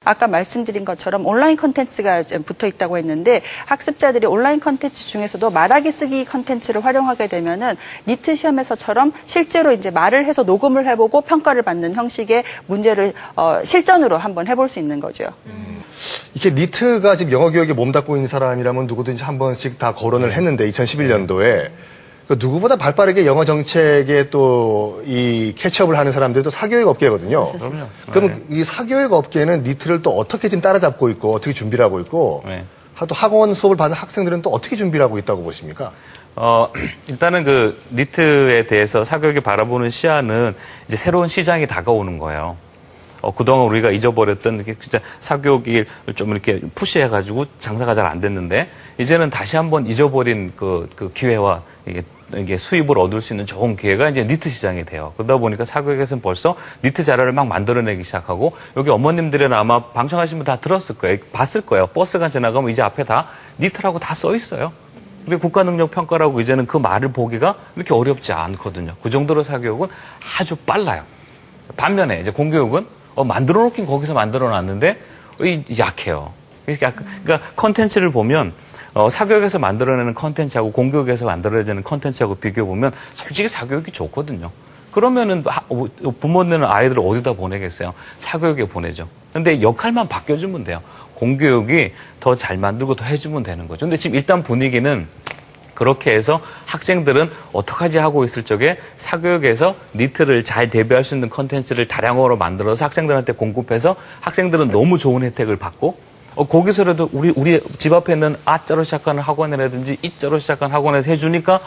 아까 말씀드린 것처럼 온라인 컨텐츠가 붙어 있다고 했는데 학습자들이 온라인 컨텐츠 중에서도 말하기 쓰기 컨텐츠를 활용하게 되면은 니트 시험에서처럼 실제로 이제 말을 해서 녹음을 해보고 평가를 받는 형식의 문제를 실전으로 한번 해볼 수 있는 거죠. 이게 니트가 지금 영어 교육에 몸담고 있는 사람이라면 누구든지 한 번씩 다 거론을 했는데 2011년도에 누구보다 발빠르게 영어 정책에 또 이 캐치업을 하는 사람들도 사교육 업계거든요. 그럼요. 그럼 이 사교육 업계는 니트를 또 어떻게 지금 따라잡고 있고 어떻게 준비를 하고 있고 또 학원 수업을 받는 학생들은 또 어떻게 준비를 하고 있다고 보십니까? 일단은 그 니트에 대해서 사교육이 바라보는 시야는 이제 새로운 시장이 다가오는 거예요. 그동안 우리가 잊어버렸던 게 진짜 사교육을 좀 이렇게 푸시해가지고 장사가 잘 안 됐는데 이제는 다시 한번 잊어버린 그 기회와 이게 수입을 얻을 수 있는 좋은 기회가 이제 니트 시장이 돼요. 그러다 보니까 사교육에서는 벌써 니트 자료를 막 만들어내기 시작하고 여기 어머님들은 아마 방청하신 분 다 들었을 거예요. 봤을 거예요. 버스가 지나가면 이제 앞에 다 니트라고 다 써 있어요. 그리고 국가능력평가라고 이제는 그 말을 보기가 이렇게 어렵지 않거든요. 그 정도로 사교육은 아주 빨라요. 반면에 이제 공교육은 만들어 놓긴 거기서 만들어 놨는데 약해요. 그러니까 컨텐츠를 보면 사교육에서 만들어내는 컨텐츠하고 공교육에서 만들어내는 컨텐츠하고 비교해보면 솔직히 사교육이 좋거든요. 그러면은 부모들은 아이들을 어디다 보내겠어요? 사교육에 보내죠. 근데 역할만 바뀌어주면 돼요. 공교육이 더 잘 만들고 더 해주면 되는 거죠. 근데 지금 일단 분위기는 그렇게 해서 학생들은 어떡하지 하고 있을 적에 사교육에서 니트를 잘 대비할 수 있는 컨텐츠를 다량으로 만들어서 학생들한테 공급해서 학생들은 너무 좋은 혜택을 받고 거기서라도 우리 집 앞에 있는 아자로 시작하는 학원이라든지 이자로 시작하는 학원에서 해주니까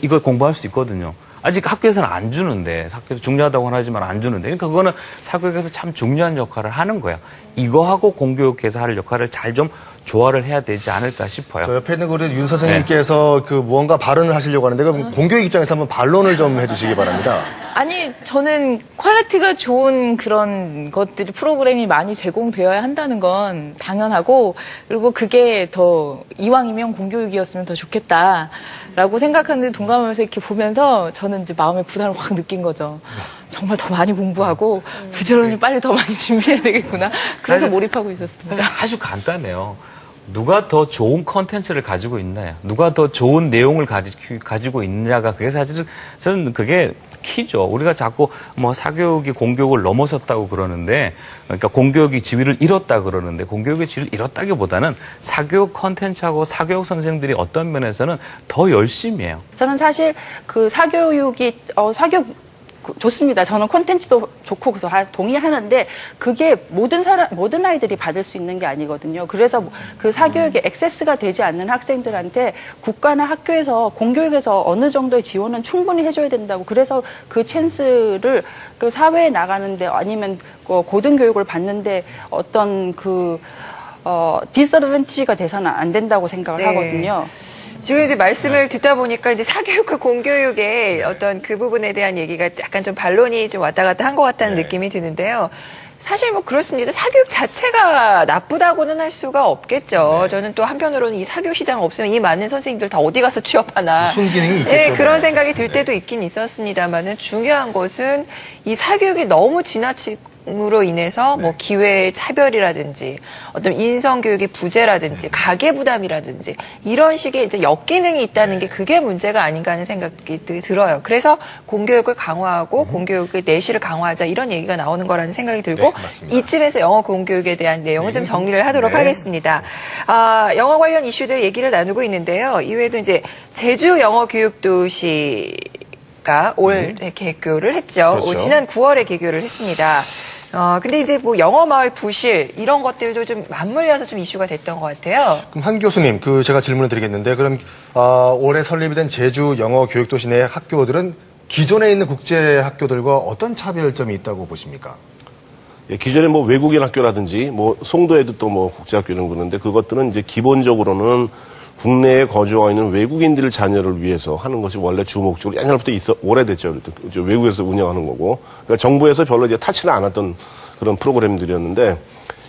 이걸 공부할 수 있거든요. 아직 학교에서는 안 주는데 학교에서 중요하다고는 하지만 안 주는데 그러니까 그거는 사교육에서 참 중요한 역할을 하는 거예요. 이거하고 공교육에서 할 역할을 잘 좀 조화를 해야 되지 않을까 싶어요. 저 옆에 있는 우리 윤 선생님께서 그 무언가 발언을 하시려고 하는데 그럼 공교육 입장에서 한번 반론을 좀 해주시기 바랍니다. 아니, 저는 퀄리티가 좋은 그런 것들이 프로그램이 많이 제공되어야 한다는 건 당연하고 그리고 그게 더 이왕이면 공교육이었으면 더 좋겠다라고 생각하는데 동감하면서 이렇게 보면서 저는 이제 마음의 부담을 확 느낀 거죠. 정말 더 많이 공부하고 부지런히 빨리 더 많이 준비해야 되겠구나. 그래서 몰입하고 있었습니다. 아주 간단해요. 누가 더 좋은 컨텐츠를 가지고 있나요? 누가 더 좋은 내용을 가지고 있느냐가 그게 사실은 저는 그게 키죠. 우리가 자꾸 뭐 사교육이 공교육을 넘어섰다고 그러는데 그러니까 공교육이 지위를 잃었다 그러는데 공교육의 지위를 잃었다기보다는 사교육 컨텐츠하고 사교육 선생들이 어떤 면에서는 더 열심히 해요. 저는 사실 그 사교육이 사교육 좋습니다. 저는 콘텐츠도 좋고 그래서 동의하는데 그게 모든 아이들이 받을 수 있는 게 아니거든요. 그래서 그 사교육에 액세스가 되지 않는 학생들한테 국가나 학교에서 공교육에서 어느 정도의 지원은 충분히 해줘야 된다고. 그래서 그 찬스를 그 사회에 나가는데 아니면 고등교육을 받는데 어떤 디스어드밴티지가 돼서는 안 된다고 생각을 하거든요. 지금 이제 말씀을 듣다 보니까 이제 사교육과 공교육의 어떤 그 부분에 대한 얘기가 약간 좀 반론이 좀 왔다 갔다 한 것 같다는 느낌이 드는데요. 사실 뭐 그렇습니다. 사교육 자체가 나쁘다고는 할 수가 없겠죠. 저는 또 한편으로는 이 사교육 시장 없으면 이 많은 선생님들 다 어디 가서 취업하나. 순기능이 있겠죠. 네, 그런 생각이 들 때도 있긴 있었습니다만은 중요한 것은 이 사교육이 너무 지나침으로 인해서 뭐 기회 차별이라든지 어떤 인성교육의 부재라든지 가계부담이라든지 이런 식의 이제 역기능이 있다는 게 그게 문제가 아닌가 하는 생각이 들어요. 그래서 공교육을 강화하고 공교육의 내실을 강화하자 이런 얘기가 나오는 거라는 생각이 들고 이쯤에서 영어 공교육에 대한 내용을 좀 정리를 하도록 하겠습니다. 영어 관련 이슈들 얘기를 나누고 있는데요. 이외에도 이제 제주 영어 교육도시가 올 개교를 했죠. 그렇죠. 지난 9월에 개교를 했습니다. 근데 이제 뭐 영어 마을 부실 이런 것들도 좀 맞물려서 좀 이슈가 됐던 것 같아요. 그럼 한 교수님, 제가 질문을 드리겠는데, 그럼 올해 설립이 된 제주 영어 교육도시 내 학교들은 기존에 있는 국제 학교들과 어떤 차별점이 있다고 보십니까? 예, 기존에 뭐 외국인 학교라든지 뭐 송도에도 또 뭐 국제학교 이런 거 있는데 그것들은 이제 기본적으로는 국내에 거주하고 있는 외국인들 자녀를 위해서 하는 것이 원래 주 목적으로 옛날부터 오래됐죠. 외국에서 운영하는 거고. 그러니까 정부에서 별로 이제 타치를 않았던 그런 프로그램들이었는데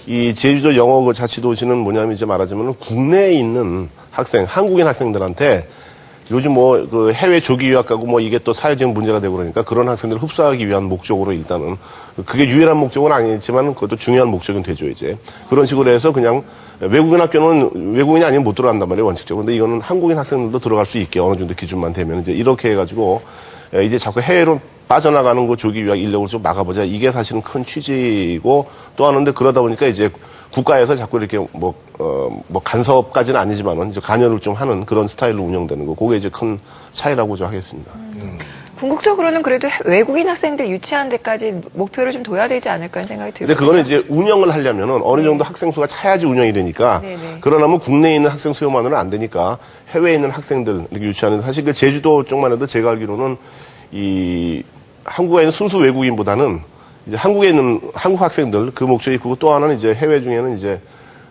이 제주도 영어 자치도시는 뭐냐면 이제 말하자면 국내에 있는 학생, 한국인 학생들한테 요즘 뭐 그 해외 조기 유학 가고 뭐 이게 또 사회적 문제가 되고 그러니까 그런 학생들을 흡수하기 위한 목적으로 일단은 그게 유일한 목적은 아니지만 그것도 중요한 목적은 되죠 이제. 그런 식으로 해서 그냥 외국인 학교는 외국인이 아니면 못 들어간단 말이에요 원칙적으로. 근데 이거는 한국인 학생들도 들어갈 수 있게 어느 정도 기준만 되면 이제 이렇게 해가지고 이제 자꾸 해외로 빠져나가는 거 조기 유학 인력을 좀 막아보자. 이게 사실은 큰 취지고 또 하는데 그러다 보니까 이제 국가에서 자꾸 이렇게 뭐 간섭까지는 아니지만은 이제 관여를 좀 하는 그런 스타일로 운영되는 거. 그게 이제 큰 차이라고 저 하겠습니다. 궁극적으로는 그래도 외국인 학생들 유치하는 데까지 목표를 좀 둬야 되지 않을까 하는 생각이 들거든요. 근데 그거는 이제 운영을 하려면은 어느 정도 학생 수가 차야지 운영이 되니까 네네. 그러려면 국내에 있는 학생 수요만으로는 안 되니까 해외에 있는 학생들 이렇게 유치하는 사실 그 제주도 쪽만 해도 제가 알기로는 이 한국에 있는 순수 외국인보다는 이제 한국에 있는 한국 학생들 그 목적이 있고 또 하나는 이제 해외 중에는 이제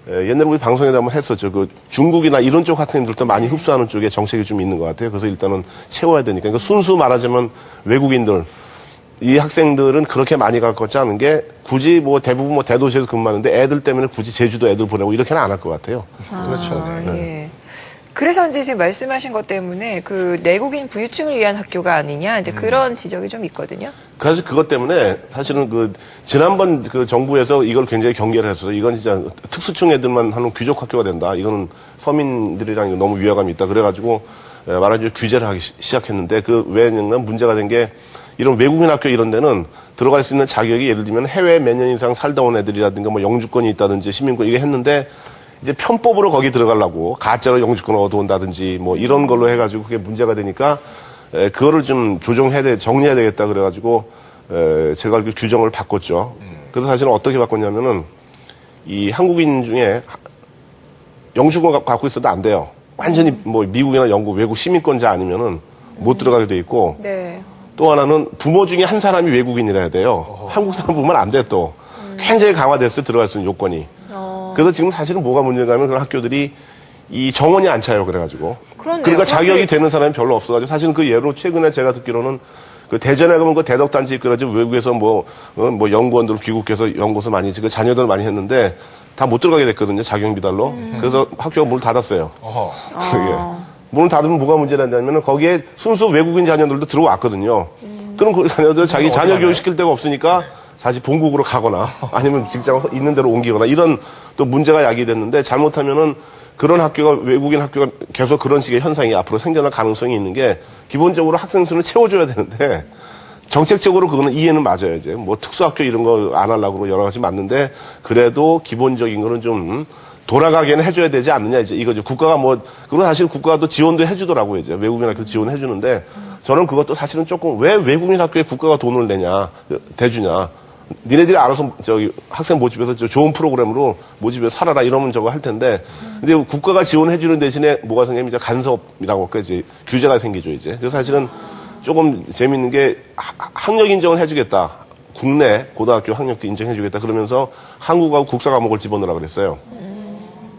옛날에 우리 방송에도 한번 했었죠. 그 중국이나 이런 쪽 학생들도 많이 흡수하는 쪽에 정책이 좀 있는 것 같아요. 그래서 일단은 채워야 되니까. 그러니까 순수 말하자면 외국인들 이 학생들은 그렇게 많이 가깝지 않은 게 굳이 뭐 대부분 뭐 대도시에서 근무하는데 애들 때문에 굳이 제주도 애들 보내고 이렇게는 안 할 것 같아요. 그렇죠. 네. 예. 그래서 이제 지금 말씀하신 것 때문에 그 내국인 부유층을 위한 학교가 아니냐 이제 그런 지적이 좀 있거든요. 그래서 그것 때문에 사실은 그 지난번 그 정부에서 이걸 굉장히 경계를 했어요. 이건 진짜 특수층 애들만 하는 귀족 학교가 된다. 이거는 서민들이랑 너무 위화감이 있다. 그래가지고 말하자면 규제를 하기 시작했는데 그 왜냐면 문제가 된 게 이런 외국인 학교 이런 데는 들어갈 수 있는 자격이 예를 들면 해외에 몇 년 이상 살다 온 애들이라든가 뭐 영주권이 있다든지 시민권 이게 했는데 이제 편법으로 거기 들어가려고 가짜로 영주권 얻어온다든지 뭐 이런 걸로 해가지고 그게 문제가 되니까 그거를 좀 정리해야 되겠다 그래가지고 제가 알기로 규정을 바꿨죠. 그래서 사실은 어떻게 바꿨냐면은 이 한국인 중에 영주권 갖고 있어도 안 돼요. 완전히 뭐 미국이나 영국 외국 시민권자 아니면은 못 들어가게 돼 있고 네. 또 하나는 부모 중에 한 사람이 외국인이라 해야 돼요. 한국 사람 보면 안 돼 또. 굉장히 강화됐어요. 들어갈 수 있는 요건이. 그래서 지금 사실은 뭐가 문제가 하면 그런 학교들이 이 정원이 안 차요. 그래가지고. 그렇네요. 그러니까 자격이 되는 사람이 별로 없어가지고 사실은 그 예로 최근에 제가 듣기로는 그 대전에 가면 그 대덕단지 있거든요. 외국에서 뭐 연구원들 귀국해서 연구소 많이 그 자녀들 많이 했는데 다 못 들어가게 됐거든요. 자격 미달로. 그래서 학교가 문을 닫았어요. 예. 문을 닫으면 뭐가 문제가 된다면 거기에 순수 외국인 자녀들도 들어왔거든요. 그럼 그 자녀들 자기 자녀 교육 시킬 데가 없으니까 사실 본국으로 가거나 아니면 직장 있는 대로 옮기거나 이런 또 문제가 야기됐는데 잘못하면은 그런 학교가 외국인 학교가 계속 그런 식의 현상이 앞으로 생겨날 가능성이 있는 게 기본적으로 학생 수는 채워줘야 되는데 정책적으로 그거는 이해는 맞아요. 이제 뭐 특수학교 이런 거 안 하려고 여러 가지 맞는데 그래도 기본적인 거는 좀 돌아가게는 해줘야 되지 않느냐 이제 이거죠. 국가가 뭐 그건 사실 국가가 또 지원도 해주더라고요. 이제 외국인 학교 지원해 주는데 저는 그것도 사실은 조금 왜 외국인 학교에 국가가 돈을 내냐 대주냐. 니네들이 알아서 저기 학생 모집해서 좋은 프로그램으로 모집해서 살아라 이러면 저거 할 텐데 근데 국가가 지원해 주는 대신에 뭐가 생기면 이제 간섭이라고 할까 이제 규제가 생기죠 이제. 그래서 사실은 조금 재밌는 게 학력 인정을 해주겠다. 국내 고등학교 학력도 인정해주겠다. 그러면서 한국하고 국사 과목을 집어넣으라 그랬어요.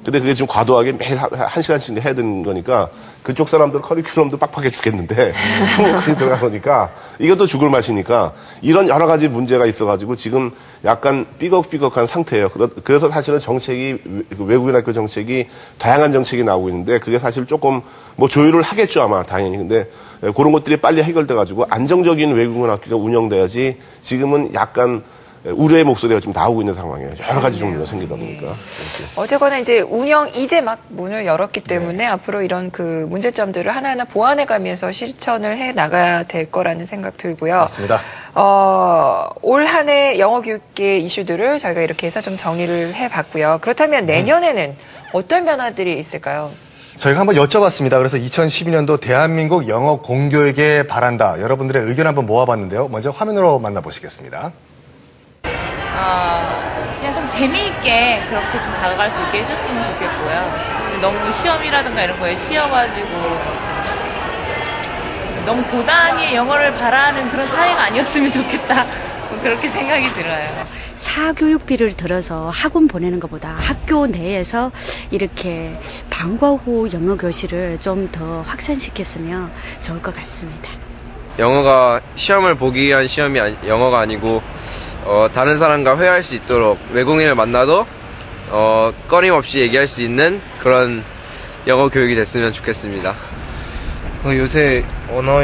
근데 그게 지금 과도하게 매일 한 시간씩 해야 되는 거니까 그쪽 사람들 커리큘럼도 빡빡해 죽겠는데 한국까지 들어가 보니까 이것도 죽을 맛이니까 이런 여러 가지 문제가 있어가지고 지금 약간 삐걱삐걱한 상태예요. 그래서 사실은 정책이 외국인 학교 정책이 다양한 정책이 나오고 있는데 그게 사실 조금 뭐 조율을 하겠죠 아마 당연히. 근데 그런 것들이 빨리 해결돼가지고 안정적인 외국인 학교가 운영돼야지 지금은 약간 우려의 목소리가 좀 나오고 있는 상황이에요. 여러 가지 종류가 생기다 보니까. 어쨌거나 이제 운영 이제 막 문을 열었기 때문에 앞으로 이런 그 문제점들을 하나하나 보완해가면서 실천을 해 나가야 될 거라는 생각 들고요. 맞습니다. 올 한 해 영어 교육계 이슈들을 저희가 이렇게 해서 좀 정리를 해봤고요. 그렇다면 내년에는 어떤 변화들이 있을까요? 저희가 한번 여쭤봤습니다. 그래서 2012년도 대한민국 영어 공교육에 바란다. 여러분들의 의견 한번 모아봤는데요. 먼저 화면으로 만나보시겠습니다. 그냥 좀 재미있게 그렇게 좀 다가갈 수 있게 해줬으면 좋겠고요. 너무 시험이라든가 이런 거에 치여가지고 너무 고단히 영어를 바라는 그런 사회가 아니었으면 좋겠다. 그렇게 생각이 들어요. 사교육비를 들어서 학원 보내는 것보다 학교 내에서 이렇게 방과 후 영어 교실을 좀 더 확산시켰으면 좋을 것 같습니다. 영어가 시험을 보기 위한 시험이 영어가 아니고 다른 사람과 회화할 수 있도록 외국인을 만나도 꺼림없이 얘기할 수 있는 그런 영어 교육이 됐으면 좋겠습니다. 요새 언어